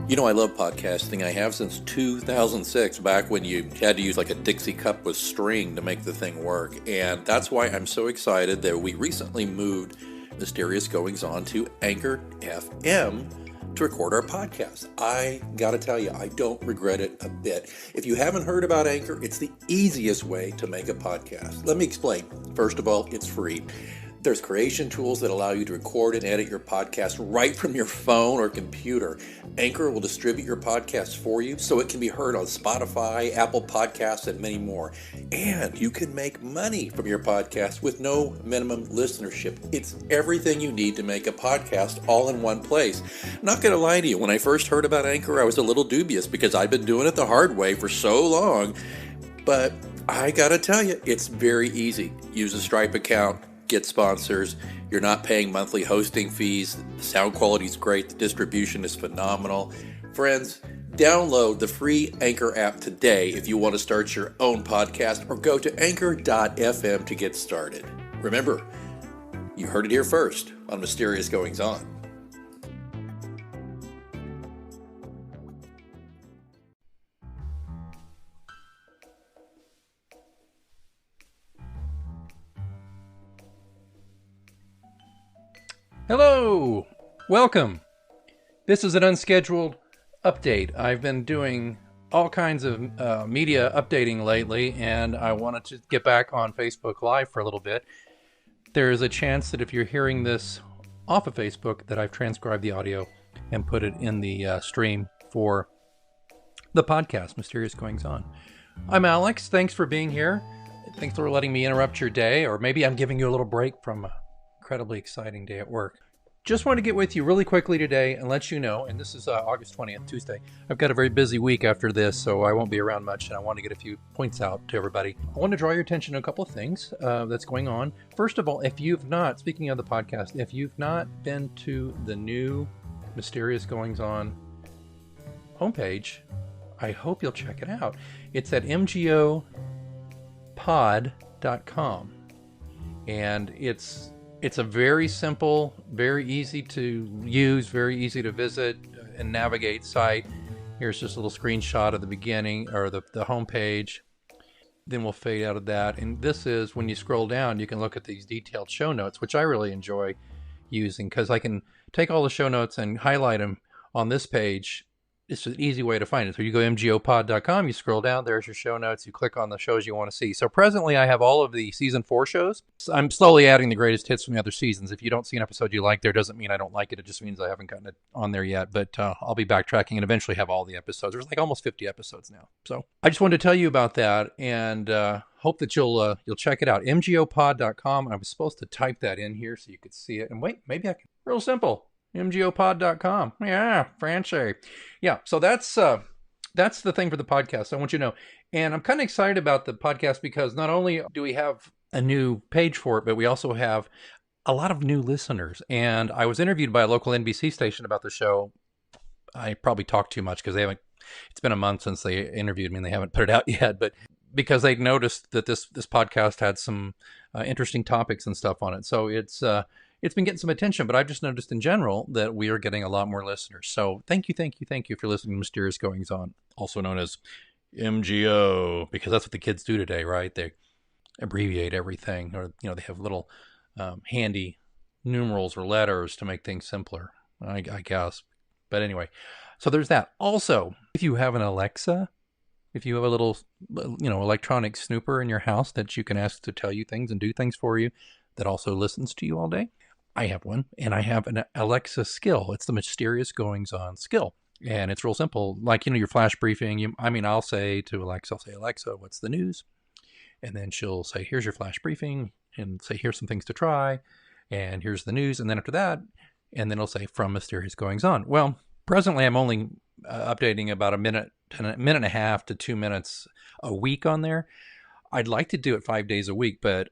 You know, I love podcasting. I have since 2006, back when you had to use like a Dixie cup with string to make the thing work. And that's why I'm so excited that we recently moved Mysterious Goings On to Anchor FM to record our podcast. I gotta tell you, I don't regret it a bit. If you haven't heard about Anchor, it's the easiest way to make a podcast. Let me explain. First of all, it's free. There's creation tools that allow you to record and edit your podcast right from your phone or computer. Anchor will distribute your podcast for you so it can be heard on Spotify, Apple Podcasts, and many more. And you can make money from your podcast with no minimum listenership. It's everything you need to make a podcast all in one place. Not going to lie to you, when I first heard about Anchor, I was a little dubious because I've been doing it the hard way for so long. But I got to tell you, it's very easy. Use a Stripe account. Get sponsors. You're not paying monthly hosting fees. The sound quality is great. The distribution is phenomenal. Friends, download the free Anchor app today if you want to start your own podcast, or go to anchor.fm to get started. Remember, you heard it here first on Mysterious Goings On. Hello! Welcome! This is an unscheduled update. I've been doing all kinds of media updating lately, and I wanted to get back on Facebook Live for a little bit. There's a chance that if you're hearing this off of Facebook, that I've transcribed the audio and put it in the stream for the podcast, Mysterious Goings On. I'm Alex. Thanks for being here. Thanks for letting me interrupt your day, or maybe I'm giving you a little break from incredibly exciting day at work. Just want to get with you really quickly today and let you know, and this is August 20th, Tuesday. I've got a very busy week after this, so I won't be around much, and I want to get a few points out to everybody. I want to draw your attention to a couple of things that's going on. First of all, if you've not, speaking of the podcast, if you've not been to the new Mysterious Goings On homepage, I hope you'll check it out. It's at mgopod.com, and it's a very simple, very easy to use, very easy to visit and navigate site. Here's just a little screenshot of the beginning, or the home page. Then we'll fade out of that. And this is, when you scroll down, you can look at these detailed show notes, which I really enjoy using because I can take all the show notes and highlight them on this page. It's an easy way to find it. So you go to mgopod.com, you scroll down, there's your show notes, you click on the shows you want to see. So presently I have all of the season 4 shows. I'm slowly adding the greatest hits from the other seasons. If you don't see an episode you like there, doesn't mean I don't like it. It just means I haven't gotten it on there yet. But I'll be backtracking and eventually have all the episodes. There's like almost 50 episodes now. So I just wanted to tell you about that, and hope that you'll check it out. mgopod.com. I was supposed to type that in here so you could see it. And wait, maybe I can. Real simple. mgopod.com. Yeah, fancy. Yeah, so that's the thing for the podcast. I want you to know. And I'm kind of excited about the podcast because not only do we have a new page for it, but we also have a lot of new listeners. And I was interviewed by a local NBC station about the show. I probably talked too much because it's been a month since they interviewed me and they haven't put it out yet. But because they noticed that this podcast had some interesting topics and stuff on it. So it's been getting some attention, but I've just noticed in general that we are getting a lot more listeners. So thank you for listening to Mysterious Goings On, also known as MGO, because that's what the kids do today, right? They abbreviate everything, or they have little handy numerals or letters to make things simpler, I guess. But anyway, so there's that. Also, if you have an Alexa, if you have a little electronic snooper in your house that you can ask to tell you things and do things for you, that also listens to you all day, I have one, and I have an Alexa skill. It's the Mysterious Goings On skill, and it's real simple. Like, your flash briefing. I'll say to Alexa, Alexa, what's the news? And then she'll say, here's your flash briefing, and say, here's some things to try, and here's the news. And then after that, and then it'll say, from Mysterious Goings On. Well, presently I'm only updating about a minute and a half to 2 minutes a week on there. I'd like to do it 5 days a week, but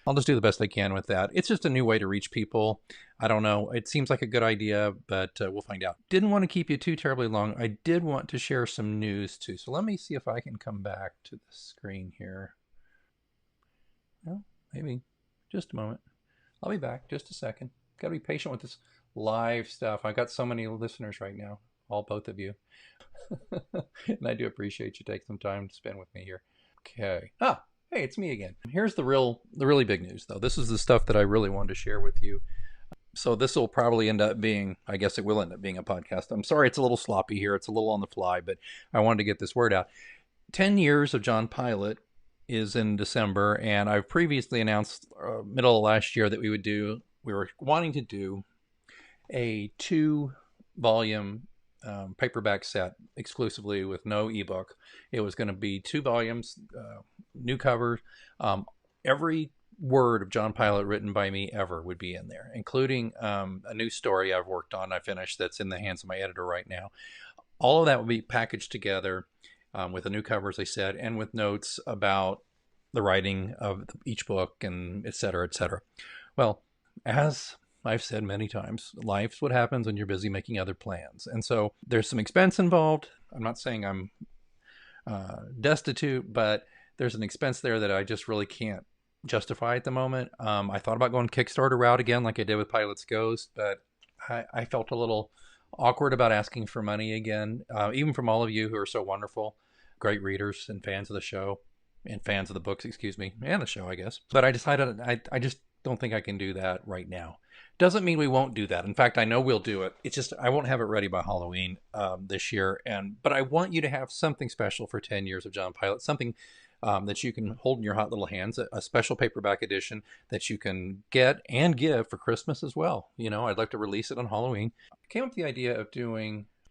I'll just do the best I can with that. It's just a new way to reach people. I don't know. It seems like a good idea, but we'll find out. Didn't want to keep you too terribly long. I did want to share some news too. So let me see if I can come back to the screen here. Well, maybe. Just a moment. I'll be back. Just a second. Got to be patient with this live stuff. I got so many listeners right now. all both of you. And I do appreciate you taking some time to spend with me here. Okay. Hey, it's me again. Here's the really big news, though. This is the stuff that I really wanted to share with you. So this will probably end up being, I guess it will end up being a podcast. I'm sorry it's a little sloppy here. It's a little on the fly, but I wanted to get this word out. 10 years of John Pilate is in December, and I've previously announced middle of last year that we were wanting to do a 2-volume paperback set exclusively with no ebook. It was going to be 2 volumes, new cover. Every word of John Pilate written by me ever would be in there, including a new story I've worked on, I finished, that's in the hands of my editor right now. All of that will be packaged together with a new cover, as I said, and with notes about the writing of each book and et cetera, et cetera. Well, as I've said many times, life's what happens when you're busy making other plans. And so there's some expense involved. I'm not saying I'm destitute, but there's an expense there that I just really can't justify at the moment. I thought about going Kickstarter route again, like I did with Pilate's Ghost, but I felt a little awkward about asking for money again, even from all of you who are so wonderful, great readers and fans of the show, and fans of the books, excuse me, and the show, I guess. But I decided I just don't think I can do that right now. Doesn't mean we won't do that. In fact, I know we'll do it. It's just I won't have it ready by Halloween this year. But I want you to have something special for 10 years of John Pilate, something that you can hold in your hot little hands, a special paperback edition that you can get and give for Christmas as well. You know, I'd like to release it on Halloween. I came up with the idea of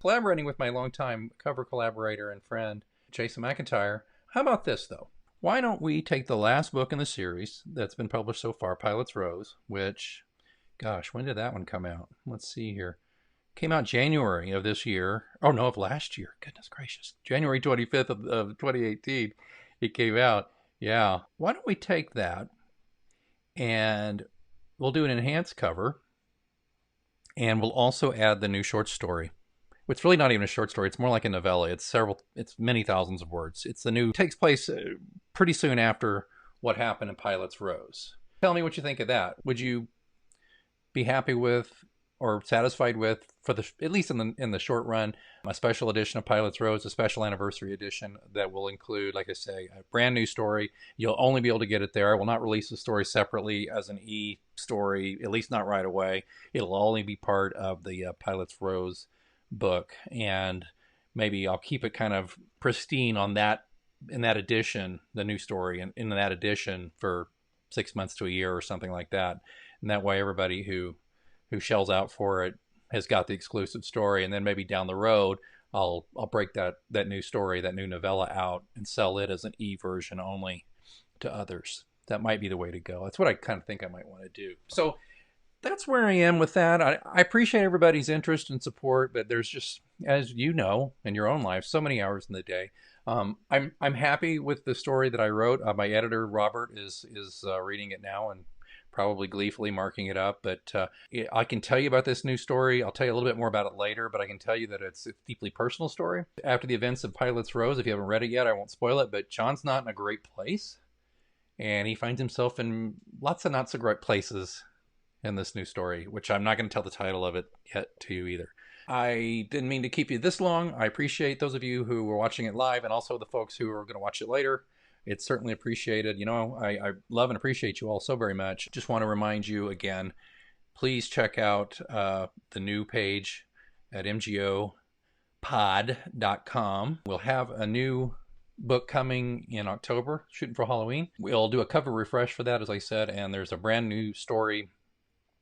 collaborating with my longtime cover collaborator and friend, Jason McIntyre. How about this, though? Why don't we take the last book in the series that's been published so far, Pilate's Rose, which, gosh, when did that one come out? Let's see here. Came out January of this year. Oh, no, of last year. Goodness gracious. January 25th of 2018. It came out. Yeah. Why don't we take that and we'll do an enhanced cover, and we'll also add the new short story. It's really not even a short story. It's more like a novella. It's many thousands of words. Takes place pretty soon after what happened in Pilate's Rose. Tell me what you think of that. Would you be happy with or satisfied with, at least in the short run, a special edition of Pilate's Rose, a special anniversary edition that will include, like I say, a brand new story. You'll only be able to get it there. I will not release the story separately as an e-story, at least not right away. It'll only be part of the Pilate's Rose book, and maybe I'll keep it kind of pristine in that edition, the new story, and in that edition for 6 months to a year or something like that. And that way everybody who shells out for it has got the exclusive story, and then maybe down the road I'll break that new story, that new novella out, and sell it as an e-version only to others. That might be the way to go. That's what I kind of think I might want to do. So that's where I am with that. I appreciate everybody's interest and support, but there's just, as you know, in your own life, so many hours in the day. I'm happy with the story that I wrote. My editor Robert is reading it now and probably gleefully marking it up. But I can tell you about this new story. I'll tell you a little bit more about it later, but I can tell you that it's a deeply personal story. After the events of Pilate's Rose, if you haven't read it yet, I won't spoil it, but John's not in a great place, and he finds himself in lots of not so great places in this new story, which I'm not going to tell the title of it yet to you either. I didn't mean to keep you this long. I appreciate those of you who were watching it live, and also the folks who are going to watch it later. It's certainly appreciated. You know, I love and appreciate you all so very much. Just want to remind you again, please check out the new page at mgopod.com. We'll have a new book coming in October, shooting for Halloween. We'll do a cover refresh for that, as I said, and there's a brand new story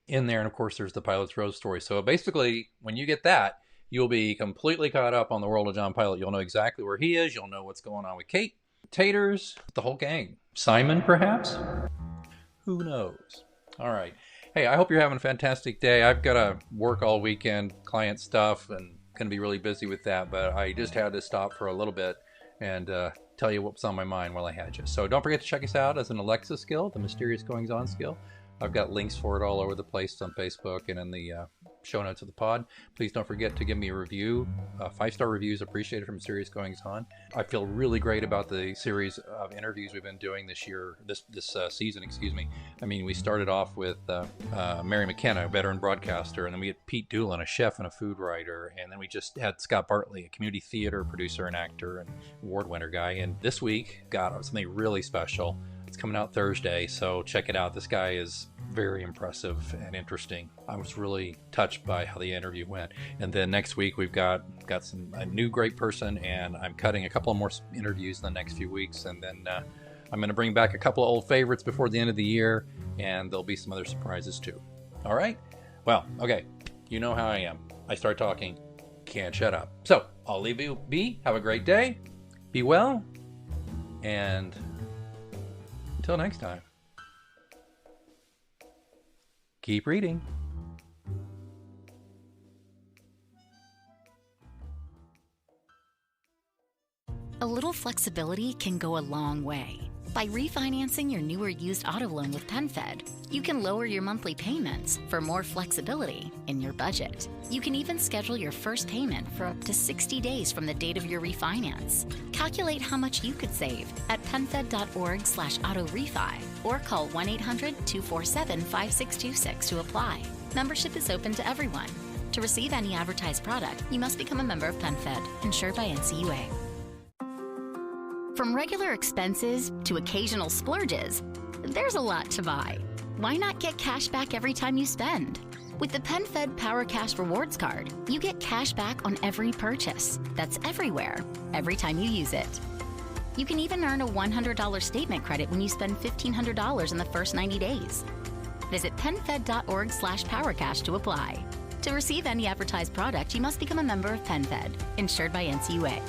in there, and of course there's the Pilate's Rose story. So basically, when you get that, you'll be completely caught up on the world of John Pilate. You'll know exactly where he is. You'll know what's going on with Kate, Taters, the whole gang. Simon, perhaps? Who knows? All right. Hey, I hope you're having a fantastic day. I've got to work all weekend, client stuff, and going to be really busy with that, but I just had to stop for a little bit and tell you what was on my mind while I had you. So don't forget to check us out as an Alexa skill, the Mysterious Goings On skill. I've got links for it all over the place on Facebook and in the show notes of the pod. Please don't forget to give me a review. 5-star reviews appreciated from Serious Goings On. I feel really great about the series of interviews we've been doing this year, this season, excuse me. I mean, we started off with Mary McKenna, a veteran broadcaster, and then we had Pete Doolin, a chef and a food writer, and then we just had Scott Bartley, a community theater producer and actor and award winner guy. And this week, got something really special. It's coming out Thursday, so check it out. This guy is very impressive and interesting. I was really touched by how the interview went. And then next week we've got a new great person, and I'm cutting a couple of more interviews in the next few weeks, and then I'm going to bring back a couple of old favorites before the end of the year, and there'll be some other surprises too. All right? Well, okay. You know how I am. I start talking, can't shut up. So I'll leave you be. Have a great day. Be well. And until next time, keep reading. A little flexibility can go a long way. By refinancing your newer used auto loan with PenFed, you can lower your monthly payments for more flexibility in your budget. You can even schedule your first payment for up to 60 days from the date of your refinance. Calculate how much you could save at penfed.org/auto-refi or call 1-800-247-5626 to apply. Membership is open to everyone. To receive any advertised product, you must become a member of PenFed, insured by NCUA. From regular expenses to occasional splurges, there's a lot to buy. Why not get cash back every time you spend? With the PenFed Power Cash Rewards Card, you get cash back on every purchase. That's everywhere, every time you use it. You can even earn a $100 statement credit when you spend $1,500 in the first 90 days. Visit penfed.org/powercash to apply. To receive any advertised product, you must become a member of PenFed, insured by NCUA.